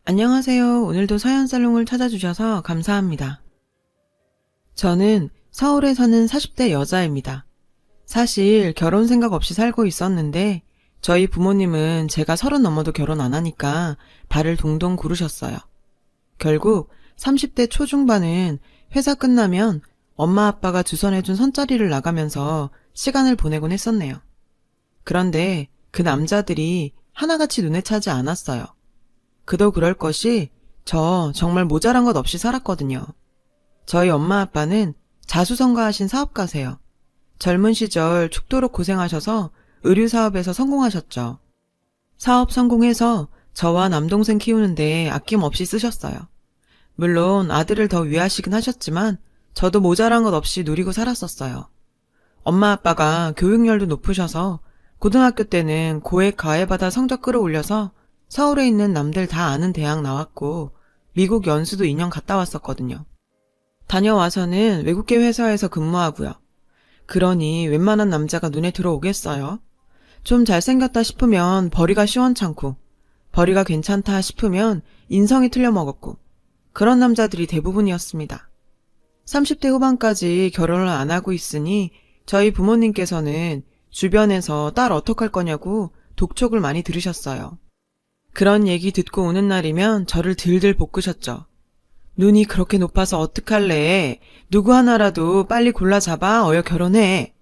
안녕하세요. 오늘도 사연살롱을 찾아주셔서 감사합니다. 저는 서울에 사는 40대 여자입니다. 사실 결혼 생각 없이 살고 있었는데 저희 부모님은 제가 30 넘어도 결혼 안 하니까 발을 동동 구르셨어요. 결국 30대 초중반은 회사 끝나면 엄마 아빠가 주선해준 선자리를 나가면서 시간을 보내곤 했었네요. 그런데 그 남자들이 하나같이 눈에 차지 않았어요. 그도 그럴 것이 저 정말 모자란 것 없이 살았거든요. 저희 엄마 아빠는 자수성가하신 사업가세요. 젊은 시절 죽도록 고생하셔서 의류사업에서 성공하셨죠. 사업 성공해서 저와 남동생 키우는데 아낌없이 쓰셨어요. 물론 아들을 더 위하시긴 하셨지만 저도 모자란 것 없이 누리고 살았었어요. 엄마 아빠가 교육열도 높으셔서 고등학교 때는 고액 과외받아 성적 끌어올려서 서울에 있는 남들 다 아는 대학 나왔고 미국 연수도 2년 갔다 왔었거든요. 다녀와서는 외국계 회사에서 근무하고요. 그러니 웬만한 남자가 눈에 들어오겠어요? 좀 잘생겼다 싶으면 벌이가 시원찮고 벌이가 괜찮다 싶으면 인성이 틀려먹었고 그런 남자들이 대부분이었습니다. 30대 후반까지 결혼을 안 하고 있으니 저희 부모님께서는 주변에서 딸 어떡할 거냐고 독촉을 많이 들으셨어요. 그런 얘기 듣고 오는 날이면 저를 들들 볶으셨죠. 눈이 그렇게 높아서 어떡할래? 누구 하나라도 빨리 골라 잡아 어여 결혼해.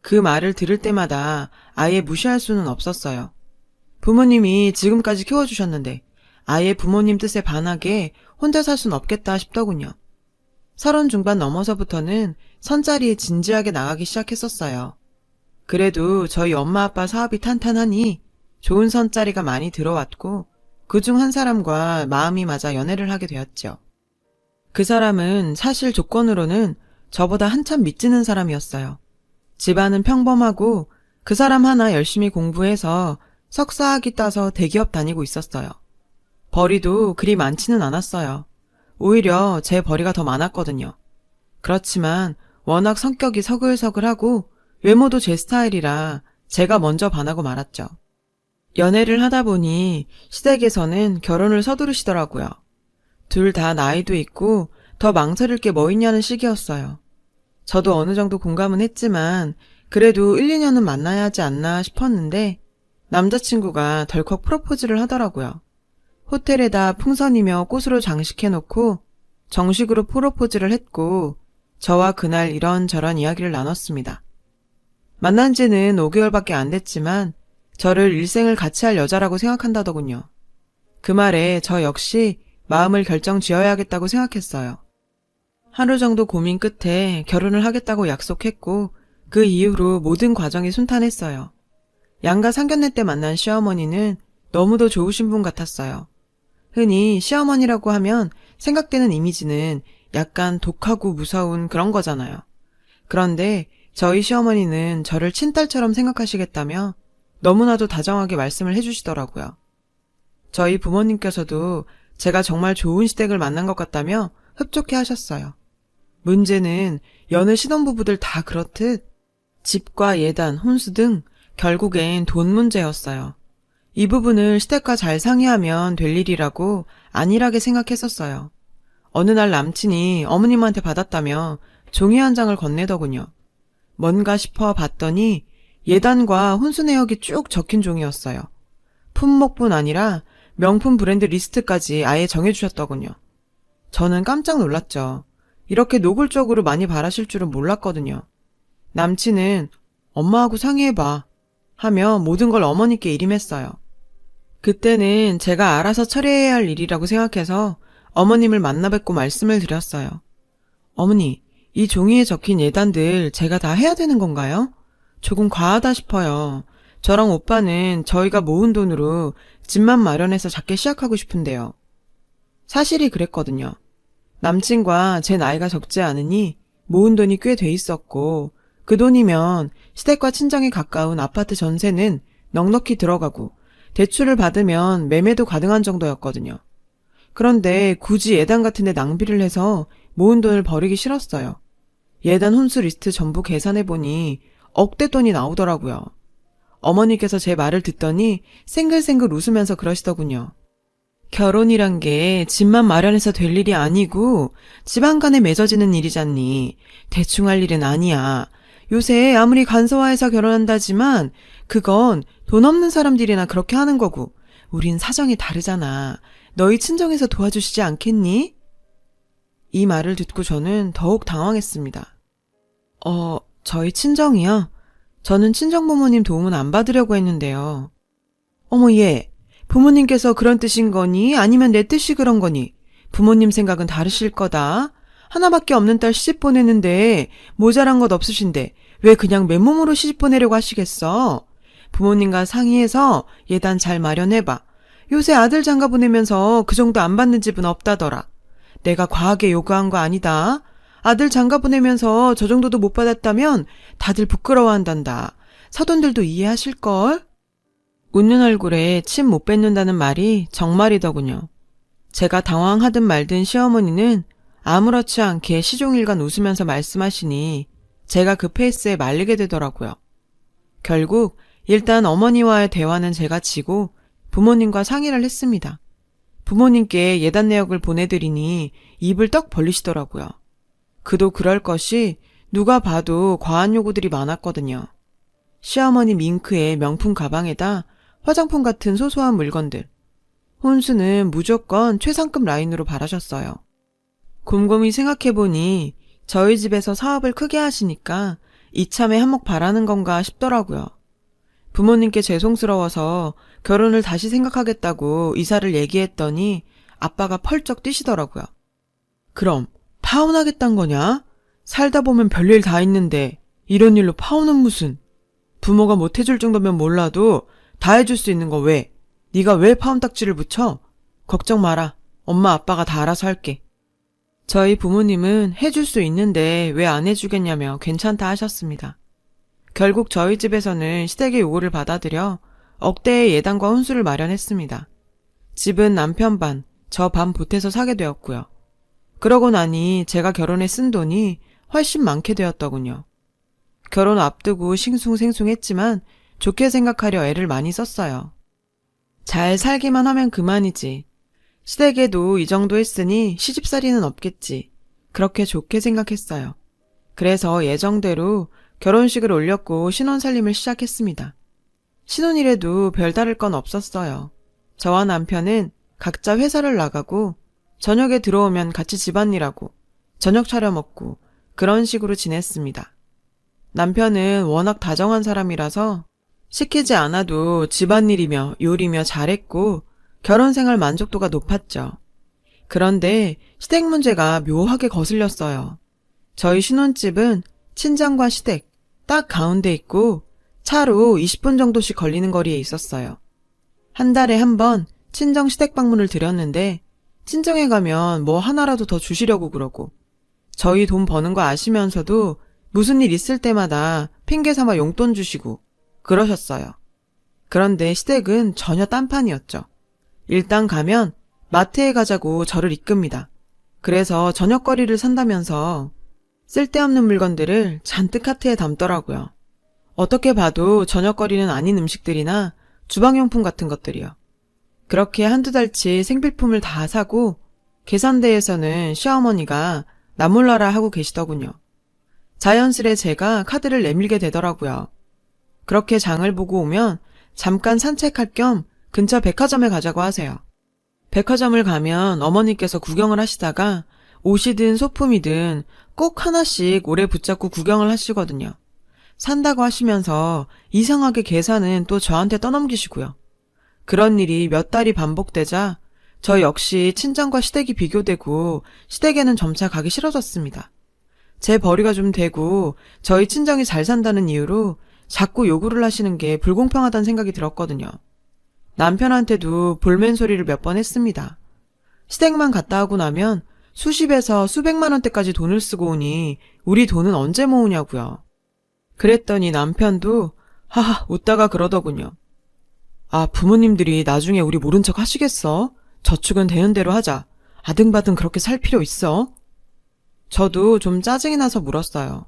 그 말을 들을 때마다 아예 무시할 수는 없었어요. 부모님이 지금까지 키워주셨는데 아예 부모님 뜻에 반하게 혼자 살 순 없겠다 싶더군요. 30 중반 넘어서부터는 선자리에 진지하게 나가기 시작했었어요. 그래도 저희 엄마 아빠 사업이 탄탄하니 좋은 선자리가 많이 들어왔고 그중 한 사람과 마음이 맞아 연애를 하게 되었죠. 그 사람은 사실 조건으로는 저보다 한참 밑지는 사람이었어요. 집안은 평범하고 그 사람 하나 열심히 공부해서 석사학위 따서 대기업 다니고 있었어요. 벌이도 그리 많지는 않았어요. 오히려 제 벌이가 더 많았거든요. 그렇지만 워낙 성격이 서글서글하고 외모도 제 스타일이라 제가 먼저 반하고 말았죠. 연애를 하다 보니 시댁에서는 결혼을 서두르시더라고요. 둘 다 나이도 있고 더 망설일 게 뭐 있냐는 시기였어요. 저도 어느 정도 공감은 했지만 그래도 1, 2년은 만나야 하지 않나 싶었는데 남자친구가 덜컥 프로포즈를 하더라고요. 호텔에다 풍선이며 꽃으로 장식해놓고 정식으로 프로포즈를 했고 저와 그날 이런저런 이야기를 나눴습니다. 만난 지는 5개월밖에 안 됐지만 저를 일생을 같이 할 여자라고 생각한다더군요. 그 말에 저 역시 마음을 결정 지어야겠다고 생각했어요. 하루 정도 고민 끝에 결혼을 하겠다고 약속했고 그 이후로 모든 과정이 순탄했어요. 양가 상견례 때 만난 시어머니는 너무도 좋으신 분 같았어요. 흔히 시어머니라고 하면 생각되는 이미지는 약간 독하고 무서운 그런 거잖아요. 그런데 저희 시어머니는 저를 친딸처럼 생각하시겠다며 너무나도 다정하게 말씀을 해주시더라고요. 저희 부모님께서도 제가 정말 좋은 시댁을 만난 것 같다며 흡족해 하셨어요. 문제는 여느 신혼부부들 다 그렇듯 집과 예단, 혼수 등 결국엔 돈 문제였어요. 이 부분을 시댁과 잘 상의하면 될 일이라고 안일하게 생각했었어요. 어느 날 남친이 어머님한테 받았다며 종이 한 장을 건네더군요. 뭔가 싶어 봤더니 예단과 혼수 내역이 쭉 적힌 종이었어요. 품목뿐 아니라 명품 브랜드 리스트까지 아예 정해주셨더군요. 저는 깜짝 놀랐죠. 이렇게 노골적으로 많이 바라실 줄은 몰랐거든요. 남친은 엄마하고 상의해봐 하며 모든 걸 어머니께 일임했어요. 그때는 제가 알아서 처리해야 할 일이라고 생각해서 어머님을 만나 뵙고 말씀을 드렸어요. 어머니, 이 종이에 적힌 예단들 제가 다 해야 되는 건가요? 조금 과하다 싶어요. 저랑 오빠는 저희가 모은 돈으로 집만 마련해서 작게 시작하고 싶은데요. 사실이 그랬거든요. 남친과 제 나이가 적지 않으니 모은 돈이 꽤 돼 있었고 그 돈이면 시댁과 친정에 가까운 아파트 전세는 넉넉히 들어가고 대출을 받으면 매매도 가능한 정도였거든요. 그런데 굳이 예단 같은 데 낭비를 해서 모은 돈을 버리기 싫었어요. 예단 혼수 리스트 전부 계산해보니 억대 돈이 나오더라고요. 어머니께서 제 말을 듣더니 생글생글 웃으면서 그러시더군요. 결혼이란 게 집만 마련해서 될 일이 아니고 집안 간에 맺어지는 일이잖니. 대충 할 일은 아니야. 요새 아무리 간소화해서 결혼한다지만 그건 돈 없는 사람들이나 그렇게 하는 거고 우린 사정이 다르잖아. 너희 친정에서 도와주시지 않겠니? 이 말을 듣고 저는 더욱 당황했습니다. 저희 친정이요? 저는 친정부모님 도움은 안 받으려고 했는데요. 어머, 얘. 부모님께서 그런 뜻인 거니? 아니면 내 뜻이 그런 거니? 부모님 생각은 다르실 거다. 하나밖에 없는 딸 시집 보내는데 모자란 것 없으신데 왜 그냥 맨몸으로 시집 보내려고 하시겠어? 부모님과 상의해서 예단 잘 마련해봐. 요새 아들 장가 보내면서 그 정도 안 받는 집은 없다더라. 내가 과하게 요구한 거 아니다. 아들 장가 보내면서 저 정도도 못 받았다면 다들 부끄러워한단다. 사돈들도 이해하실걸? 웃는 얼굴에 침 못 뱉는다는 말이 정말이더군요. 제가 당황하든 말든 시어머니는 아무렇지 않게 시종일관 웃으면서 말씀하시니 제가 그 페이스에 말리게 되더라고요. 결국 일단 어머니와의 대화는 제가 지고 부모님과 상의를 했습니다. 부모님께 예단 내역을 보내드리니 입을 떡 벌리시더라고요. 그도 그럴 것이 누가 봐도 과한 요구들이 많았거든요. 시어머니 밍크의 명품 가방에다 화장품 같은 소소한 물건들. 혼수는 무조건 최상급 라인으로 바라셨어요. 곰곰이 생각해보니 저희 집에서 사업을 크게 하시니까 이참에 한몫 바라는 건가 싶더라고요. 부모님께 죄송스러워서 결혼을 다시 생각하겠다고 이사를 얘기했더니 아빠가 펄쩍 뛰시더라고요. 그럼 파혼하겠단 거냐? 살다 보면 별일 다 있는데 이런 일로 파혼은 무슨. 부모가 못 해줄 정도면 몰라도 다 해줄 수 있는 거 왜? 네가 왜 파혼 딱지를 붙여? 걱정 마라. 엄마 아빠가 다 알아서 할게. 저희 부모님은 해줄 수 있는데 왜 안 해주겠냐며 괜찮다 하셨습니다. 결국 저희 집에서는 시댁의 요구를 받아들여 억대의 예단과 혼수를 마련했습니다. 집은 남편 반, 저 반 보태서 사게 되었고요. 그러고 나니 제가 결혼에 쓴 돈이 훨씬 많게 되었더군요. 결혼 앞두고 싱숭생숭했지만 좋게 생각하려 애를 많이 썼어요. 잘 살기만 하면 그만이지. 시댁에도 이 정도 했으니 시집살이는 없겠지. 그렇게 좋게 생각했어요. 그래서 예정대로 결혼식을 올렸고 신혼살림을 시작했습니다. 신혼일에도 별다를 건 없었어요. 저와 남편은 각자 회사를 나가고 저녁에 들어오면 같이 집안일하고 저녁 차려 먹고 그런 식으로 지냈습니다. 남편은 워낙 다정한 사람이라서 시키지 않아도 집안일이며 요리며 잘했고 결혼생활 만족도가 높았죠. 그런데 시댁 문제가 묘하게 거슬렸어요. 저희 신혼집은 친정과 시댁 딱 가운데 있고 차로 20분 정도씩 걸리는 거리에 있었어요. 한 달에 한 번 친정 시댁 방문을 드렸는데 친정에 가면 뭐 하나라도 더 주시려고 그러고 저희 돈 버는 거 아시면서도 무슨 일 있을 때마다 핑계 삼아 용돈 주시고 그러셨어요. 그런데 시댁은 전혀 딴판이었죠. 일단 가면 마트에 가자고 저를 이끕니다. 그래서 저녁거리를 산다면서 쓸데없는 물건들을 잔뜩 카트에 담더라고요. 어떻게 봐도 저녁거리는 아닌 음식들이나 주방용품 같은 것들이요. 그렇게 한두 달치 생필품을 다 사고 계산대에서는 시어머니가 나 몰라라 하고 계시더군요. 자연스레 제가 카드를 내밀게 되더라고요. 그렇게 장을 보고 오면 잠깐 산책할 겸 근처 백화점에 가자고 하세요. 백화점을 가면 어머니께서 구경을 하시다가 옷이든 소품이든 꼭 하나씩 오래 붙잡고 구경을 하시거든요. 산다고 하시면서 이상하게 계산은 또 저한테 떠넘기시고요. 그런 일이 몇 달이 반복되자 저 역시 친정과 시댁이 비교되고 시댁에는 점차 가기 싫어졌습니다. 제 벌이가 좀 되고 저희 친정이 잘 산다는 이유로 자꾸 요구를 하시는 게 불공평하다는 생각이 들었거든요. 남편한테도 볼멘 소리를 몇 번 했습니다. 시댁만 갔다 하고 나면 수십에서 수백만 원대까지 돈을 쓰고 오니 우리 돈은 언제 모으냐고요. 그랬더니 남편도 하하 웃다가 그러더군요. 아, 부모님들이 나중에 우리 모른 척 하시겠어? 저축은 되는 대로 하자. 아등바등 그렇게 살 필요 있어? 저도 좀 짜증이 나서 물었어요.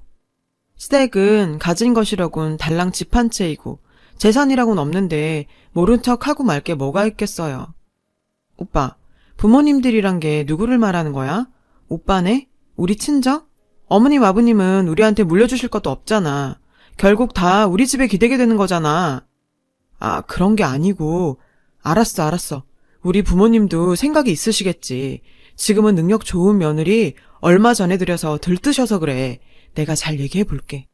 시댁은 가진 것이라곤 달랑 집 한 채이고 재산이라곤 없는데 모른 척 하고 말 게 뭐가 있겠어요. 오빠, 부모님들이란 게 누구를 말하는 거야? 오빠네? 우리 친정? 어머님, 아버님은 우리한테 물려주실 것도 없잖아. 결국 다 우리 집에 기대게 되는 거잖아. 아, 그런 게 아니고. 알았어. 우리 부모님도 생각이 있으시겠지. 지금은 능력 좋은 며느리 얼마 전에 들여서 들뜨셔서 그래. 내가 잘 얘기해 볼게.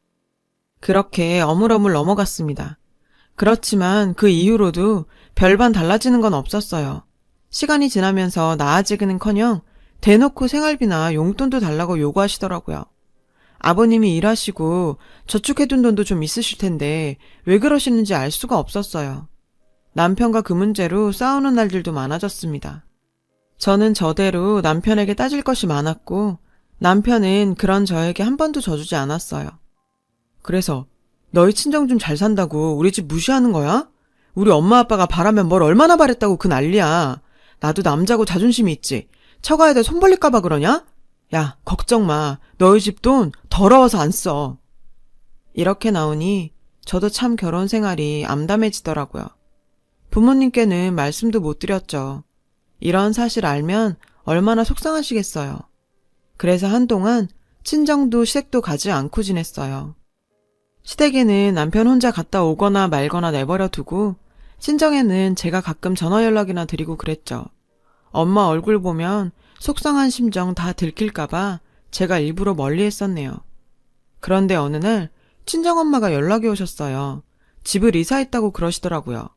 그렇게 어물어물 넘어갔습니다. 그렇지만 그 이후로도 별반 달라지는 건 없었어요. 시간이 지나면서 나아지기는커녕 대놓고 생활비나 용돈도 달라고 요구하시더라고요. 아버님이 일하시고 저축해둔 돈도 좀 있으실 텐데 왜 그러시는지 알 수가 없었어요. 남편과 그 문제로 싸우는 날들도 많아졌습니다. 저는 저대로 남편에게 따질 것이 많았고 남편은 그런 저에게 한 번도 져주지 않았어요. 그래서 너희 친정 좀 잘 산다고 우리 집 무시하는 거야? 우리 엄마 아빠가 바라면 뭘 얼마나 바랬다고 그 난리야. 나도 남자고 자존심이 있지. 처가에 대해 손 벌릴까 봐 그러냐? 야, 걱정 마. 너희 집 돈 더러워서 안 써. 이렇게 나오니 저도 참 결혼 생활이 암담해지더라고요. 부모님께는 말씀도 못 드렸죠. 이런 사실 알면 얼마나 속상하시겠어요. 그래서 한동안 친정도 시댁도 가지 않고 지냈어요. 시댁에는 남편 혼자 갔다 오거나 말거나 내버려 두고 친정에는 제가 가끔 전화 연락이나 드리고 그랬죠. 엄마 얼굴 보면 속상한 심정 다 들킬까봐 제가 일부러 멀리 했었네요. 그런데 어느 날 친정엄마가 연락이 오셨어요. 집을 이사했다고 그러시더라고요.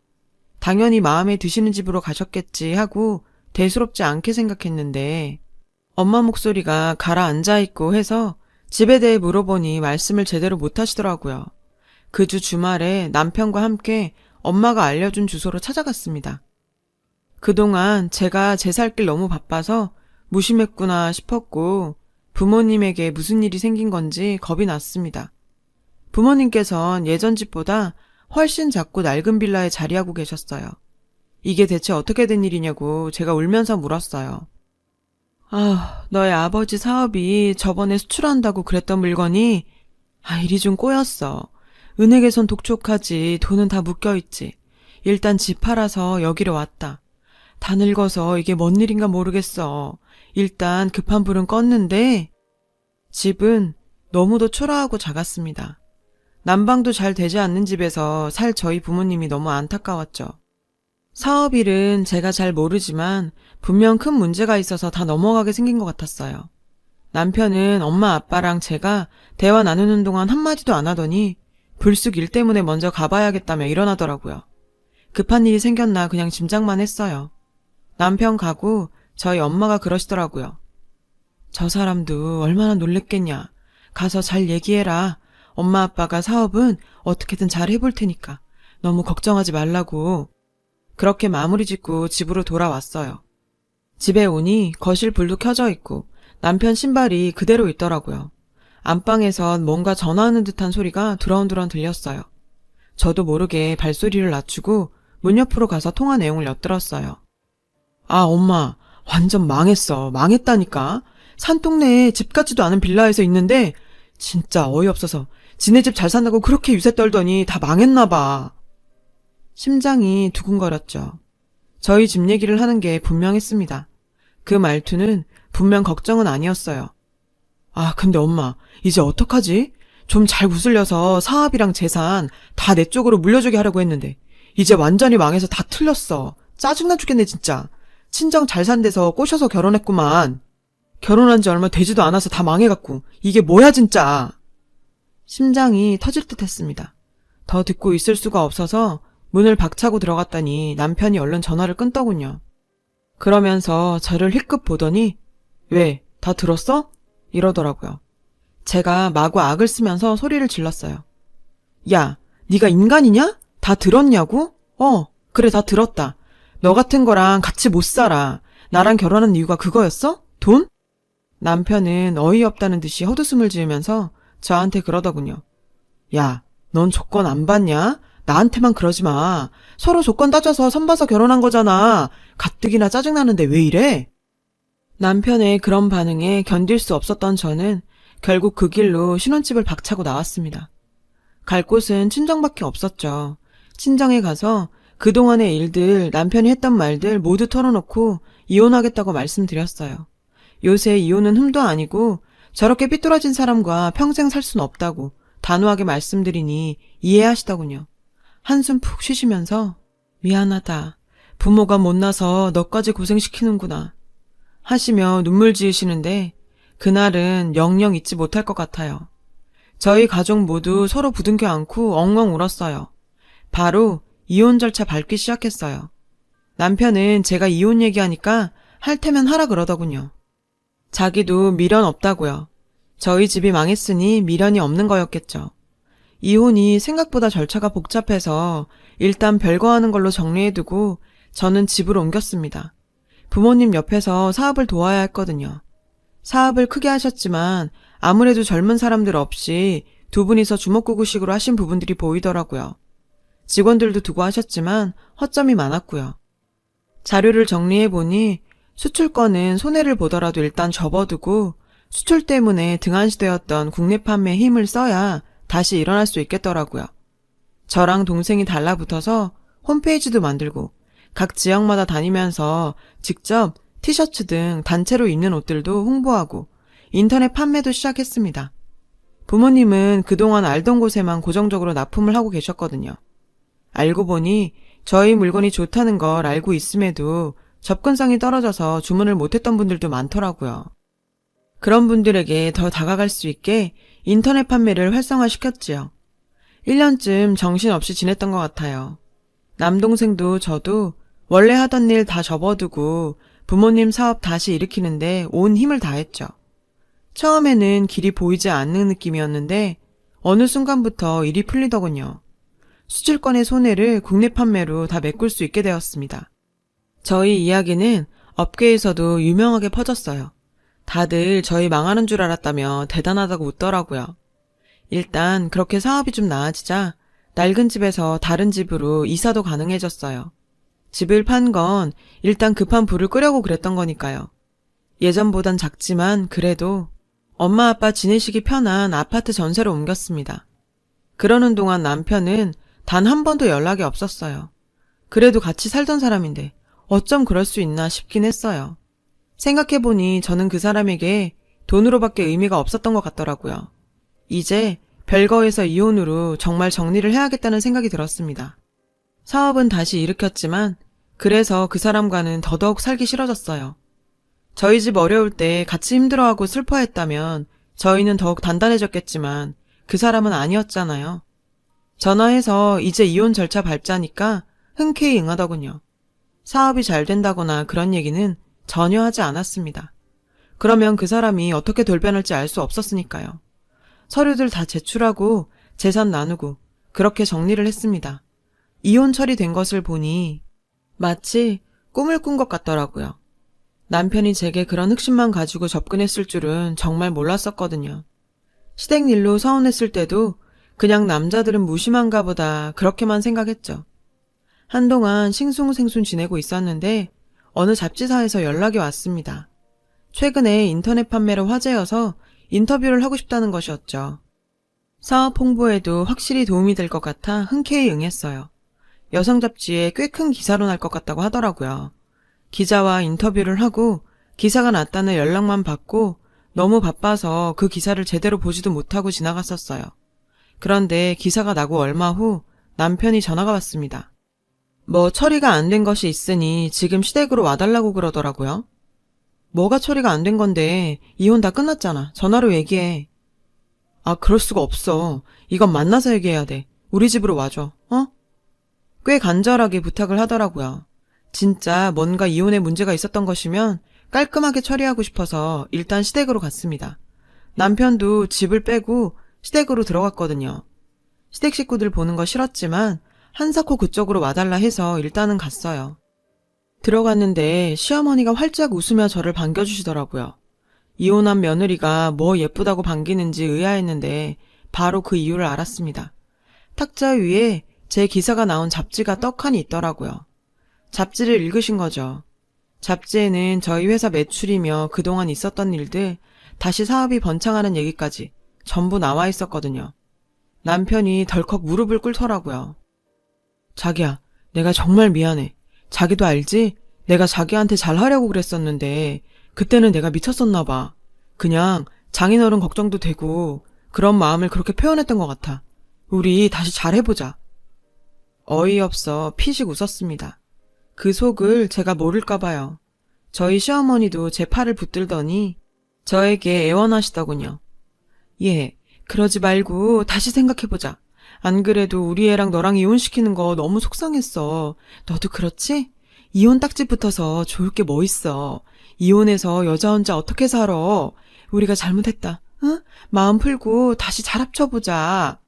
당연히 마음에 드시는 집으로 가셨겠지 하고 대수롭지 않게 생각했는데 엄마 목소리가 가라앉아 있고 해서 집에 대해 물어보니 말씀을 제대로 못 하시더라고요. 그 주 주말에 남편과 함께 엄마가 알려준 주소로 찾아갔습니다. 그동안 제가 제 살 길 너무 바빠서 무심했구나 싶었고 부모님에게 무슨 일이 생긴 건지 겁이 났습니다. 부모님께선 예전 집보다 훨씬 작고 낡은 빌라에 자리하고 계셨어요. 이게 대체 어떻게 된 일이냐고 제가 울면서 물었어요. 아, 너의 아버지 사업이 저번에 수출한다고 그랬던 물건이 일이 좀 꼬였어. 은행에선 독촉하지 돈은 다 묶여있지. 일단 집 팔아서 여기로 왔다. 다 늙어서 이게 뭔 일인가 모르겠어. 일단 급한 불은 껐는데 집은 너무도 초라하고 작았습니다. 난방도 잘 되지 않는 집에서 살 저희 부모님이 너무 안타까웠죠. 사업 일은 제가 잘 모르지만 분명 큰 문제가 있어서 다 넘어가게 생긴 것 같았어요. 남편은 엄마 아빠랑 제가 대화 나누는 동안 한마디도 안 하더니 불쑥 일 때문에 먼저 가봐야겠다며 일어나더라고요. 급한 일이 생겼나 그냥 짐작만 했어요. 남편 가고 저희 엄마가 그러시더라고요. 저 사람도 얼마나 놀랬겠냐. 가서 잘 얘기해라. 엄마 아빠가 사업은 어떻게든 잘 해볼 테니까 너무 걱정하지 말라고. 그렇게 마무리 짓고 집으로 돌아왔어요. 집에 오니 거실 불도 켜져 있고 남편 신발이 그대로 있더라고요. 안방에선 뭔가 전화하는 듯한 소리가 두런두런 들렸어요. 저도 모르게 발소리를 낮추고 문 옆으로 가서 통화 내용을 엿들었어요. 아, 엄마, 완전 망했어. 망했다니까. 산동네에 집 같지도 않은 빌라에서 있는데 진짜 어이없어서 지네 집 잘 산다고 그렇게 유세 떨더니 다 망했나 봐. 심장이 두근거렸죠. 저희 집 얘기를 하는 게 분명했습니다. 그 말투는 분명 걱정은 아니었어요. 아, 근데 엄마, 이제 어떡하지? 좀 잘 구슬려서 사업이랑 재산 다 내 쪽으로 물려주게 하려고 했는데 이제 완전히 망해서 다 틀렸어. 짜증나 죽겠네 진짜. 친정 잘 산 데서 꼬셔서 결혼했구만. 결혼한 지 얼마 되지도 않아서 다 망해갖고 이게 뭐야 진짜. 심장이 터질 듯 했습니다. 더 듣고 있을 수가 없어서 문을 박차고 들어갔더니 남편이 얼른 전화를 끊더군요. 그러면서 저를 힐끗 보더니 왜, 다 들었어? 이러더라고요. 제가 마구 악을 쓰면서 소리를 질렀어요. 야, 네가 인간이냐? 다 들었냐고? 그래 다 들었다. 너 같은 거랑 같이 못 살아. 나랑 결혼한 이유가 그거였어? 돈? 남편은 어이없다는 듯이 헛웃음을 지으면서 저한테 그러더군요. 야, 넌 조건 안 받냐? 나한테만 그러지 마. 서로 조건 따져서 선봐서 결혼한 거잖아. 가뜩이나 짜증나는데 왜 이래? 남편의 그런 반응에 견딜 수 없었던 저는 결국 그 길로 신혼집을 박차고 나왔습니다. 갈 곳은 친정밖에 없었죠. 친정에 가서 그동안의 일들, 남편이 했던 말들 모두 털어놓고 이혼하겠다고 말씀드렸어요. 요새 이혼은 흠도 아니고 저렇게 삐뚤어진 사람과 평생 살 순 없다고 단호하게 말씀드리니 이해하시더군요. 한숨 푹 쉬시면서 미안하다. 부모가 못나서 너까지 고생시키는구나. 하시며 눈물 지으시는데 그날은 영영 잊지 못할 것 같아요. 저희 가족 모두 서로 부둥켜 안고 엉엉 울었어요. 바로 이혼 절차 밟기 시작했어요. 남편은 제가 이혼 얘기하니까 할 테면 하라 그러더군요. 자기도 미련 없다고요. 저희 집이 망했으니 미련이 없는 거였겠죠. 이혼이 생각보다 절차가 복잡해서 일단 별거하는 걸로 정리해두고 저는 집으로 옮겼습니다. 부모님 옆에서 사업을 도와야 했거든요. 사업을 크게 하셨지만 아무래도 젊은 사람들 없이 두 분이서 주먹구구식으로 하신 부분들이 보이더라고요. 직원들도 두고 하셨지만 허점이 많았고요. 자료를 정리해보니 수출권은 손해를 보더라도 일단 접어두고 수출 때문에 등한시되었던 국내 판매에 힘을 써야 다시 일어날 수 있겠더라고요. 저랑 동생이 달라붙어서 홈페이지도 만들고 각 지역마다 다니면서 직접 티셔츠 등 단체로 입는 옷들도 홍보하고 인터넷 판매도 시작했습니다. 부모님은 그동안 알던 곳에만 고정적으로 납품을 하고 계셨거든요. 알고 보니 저희 물건이 좋다는 걸 알고 있음에도 접근성이 떨어져서 주문을 못했던 분들도 많더라고요. 그런 분들에게 더 다가갈 수 있게 인터넷 판매를 활성화시켰지요. 1년쯤 정신없이 지냈던 것 같아요. 남동생도 저도 원래 하던 일 다 접어두고 부모님 사업 다시 일으키는데 온 힘을 다했죠. 처음에는 길이 보이지 않는 느낌이었는데 어느 순간부터 일이 풀리더군요. 수출권의 손해를 국내 판매로 다 메꿀 수 있게 되었습니다. 저희 이야기는 업계에서도 유명하게 퍼졌어요. 다들 저희 망하는 줄 알았다며 대단하다고 웃더라고요. 일단 그렇게 사업이 좀 나아지자 낡은 집에서 다른 집으로 이사도 가능해졌어요. 집을 판 건 일단 급한 불을 끄려고 그랬던 거니까요. 예전보단 작지만 그래도 엄마 아빠 지내시기 편한 아파트 전세로 옮겼습니다. 그러는 동안 남편은 단 한 번도 연락이 없었어요. 그래도 같이 살던 사람인데 어쩜 그럴 수 있나 싶긴 했어요. 생각해보니 저는 그 사람에게 돈으로밖에 의미가 없었던 것 같더라고요. 이제 별거에서 이혼으로 정말 정리를 해야겠다는 생각이 들었습니다. 사업은 다시 일으켰지만 그래서 그 사람과는 더더욱 살기 싫어졌어요. 저희 집 어려울 때 같이 힘들어하고 슬퍼했다면 저희는 더욱 단단해졌겠지만 그 사람은 아니었잖아요. 전화해서 이제 이혼 절차 밟자니까 흔쾌히 응하더군요. 사업이 잘 된다거나 그런 얘기는 전혀 하지 않았습니다. 그러면 그 사람이 어떻게 돌변할지 알 수 없었으니까요. 서류들 다 제출하고 재산 나누고 그렇게 정리를 했습니다. 이혼 처리된 것을 보니 마치 꿈을 꾼 것 같더라고요. 남편이 제게 그런 흑심만 가지고 접근했을 줄은 정말 몰랐었거든요. 시댁 일로 서운했을 때도 그냥 남자들은 무심한가 보다 그렇게만 생각했죠. 한동안 싱숭생숭 지내고 있었는데 어느 잡지사에서 연락이 왔습니다. 최근에 인터넷 판매로 화제여서 인터뷰를 하고 싶다는 것이었죠. 사업 홍보에도 확실히 도움이 될 것 같아 흔쾌히 응했어요. 여성 잡지에 꽤 큰 기사로 날 것 같다고 하더라고요. 기자와 인터뷰를 하고 기사가 났다는 연락만 받고 너무 바빠서 그 기사를 제대로 보지도 못하고 지나갔었어요. 그런데 기사가 나고 얼마 후 남편이 전화가 왔습니다. 뭐 처리가 안 된 것이 있으니 지금 시댁으로 와달라고 그러더라고요. 뭐가 처리가 안 된 건데 이혼 다 끝났잖아. 전화로 얘기해. 아, 그럴 수가 없어. 이건 만나서 얘기해야 돼. 우리 집으로 와줘. 어? 꽤 간절하게 부탁을 하더라고요. 진짜 뭔가 이혼에 문제가 있었던 것이면 깔끔하게 처리하고 싶어서 일단 시댁으로 갔습니다. 남편도 집을 빼고 시댁으로 들어갔거든요. 시댁 식구들 보는 거 싫었지만 한사코 그쪽으로 와달라 해서 일단은 갔어요. 들어갔는데 시어머니가 활짝 웃으며 저를 반겨주시더라고요. 이혼한 며느리가 뭐 예쁘다고 반기는지 의아했는데 바로 그 이유를 알았습니다. 탁자 위에 제 기사가 나온 잡지가 떡하니 있더라고요. 잡지를 읽으신 거죠. 잡지에는 저희 회사 매출이며 그동안 있었던 일들, 다시 사업이 번창하는 얘기까지 전부 나와 있었거든요. 남편이 덜컥 무릎을 꿇더라고요. 자기야, 내가 정말 미안해. 자기도 알지? 내가 자기한테 잘하려고 그랬었는데 그때는 내가 미쳤었나 봐. 그냥 장인어른 걱정도 되고 그런 마음을 그렇게 표현했던 것 같아. 우리 다시 잘해보자. 어이없어 피식 웃었습니다. 그 속을 제가 모를까 봐요. 저희 시어머니도 제 팔을 붙들더니 저에게 애원하시더군요. 예, 그러지 말고 다시 생각해보자. 안 그래도 우리 애랑 너랑 이혼시키는 거 너무 속상했어. 너도 그렇지? 이혼 딱지 붙어서 좋을 게 뭐 있어. 이혼해서 여자 혼자 어떻게 살아. 우리가 잘못했다. 응? 마음 풀고 다시 잘 합쳐보자.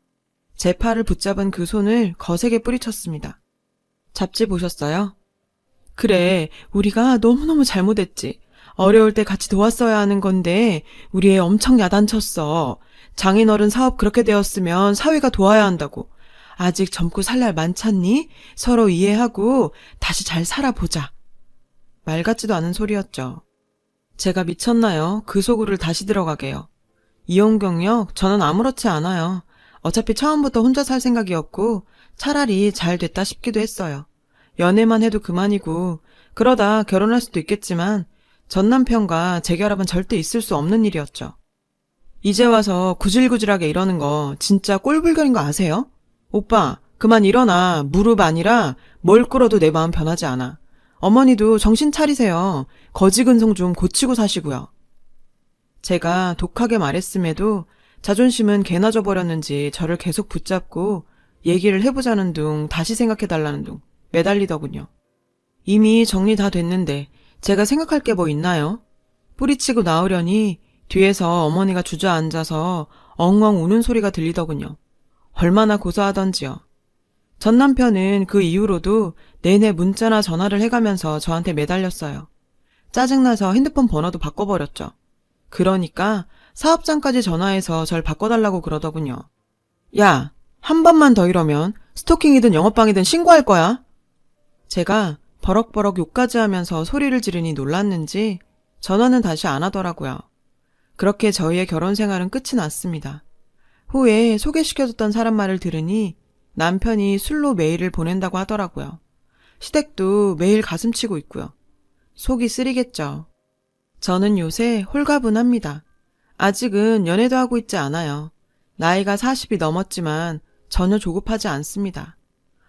제 팔을 붙잡은 그 손을 거세게 뿌리쳤습니다. 잡지 보셨어요? 그래, 우리가 너무너무 잘못했지. 어려울 때 같이 도왔어야 하는 건데 우리 애 엄청 야단쳤어. 장인어른 사업 그렇게 되었으면 사회가 도와야 한다고. 아직 젊고 살 날 많잖니? 서로 이해하고 다시 잘 살아보자. 말 같지도 않은 소리였죠. 제가 미쳤나요? 그 속으로 다시 들어가게요. 이혼 경력 저는 아무렇지 않아요. 어차피 처음부터 혼자 살 생각이었고 차라리 잘 됐다 싶기도 했어요. 연애만 해도 그만이고 그러다 결혼할 수도 있겠지만 전 남편과 재결합은 절대 있을 수 없는 일이었죠. 이제 와서 구질구질하게 이러는 거 진짜 꼴불견인 거 아세요? 오빠, 그만 일어나. 무릎 아니라 뭘 꿇어도 내 마음 변하지 않아. 어머니도 정신 차리세요. 거지근성 좀 고치고 사시고요. 제가 독하게 말했음에도 자존심은 개나 져버렸는지 저를 계속 붙잡고 얘기를 해보자는 둥 다시 생각해달라는 둥 매달리더군요. 이미 정리 다 됐는데 제가 생각할 게 뭐 있나요? 뿌리치고 나오려니 뒤에서 어머니가 주저앉아서 엉엉 우는 소리가 들리더군요. 얼마나 고소하던지요. 전 남편은 그 이후로도 내내 문자나 전화를 해가면서 저한테 매달렸어요. 짜증나서 핸드폰 번호도 바꿔버렸죠. 그러니까 사업장까지 전화해서 절 바꿔달라고 그러더군요. 야, 한 번만 더 이러면 스토킹이든 영업방이든 신고할 거야. 제가 버럭버럭 욕까지 하면서 소리를 지르니 놀랐는지 전화는 다시 안 하더라고요. 그렇게 저희의 결혼 생활은 끝이 났습니다. 후에 소개시켜줬던 사람 말을 들으니 남편이 술로 메일을 보낸다고 하더라고요. 시댁도 매일 가슴치고 있고요. 속이 쓰리겠죠. 저는 요새 홀가분합니다. 아직은 연애도 하고 있지 않아요. 나이가 40이 넘었지만 전혀 조급하지 않습니다.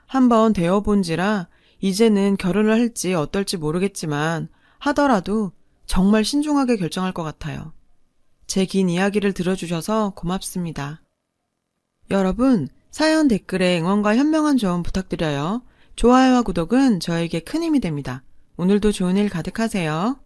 한번 되어본지라 이제는 결혼을 할지 어떨지 모르겠지만 하더라도 정말 신중하게 결정할 것 같아요. 제 긴 이야기를 들어주셔서 고맙습니다. 여러분, 사연 댓글에 응원과 현명한 조언 부탁드려요. 좋아요와 구독은 저에게 큰 힘이 됩니다. 오늘도 좋은 일 가득하세요.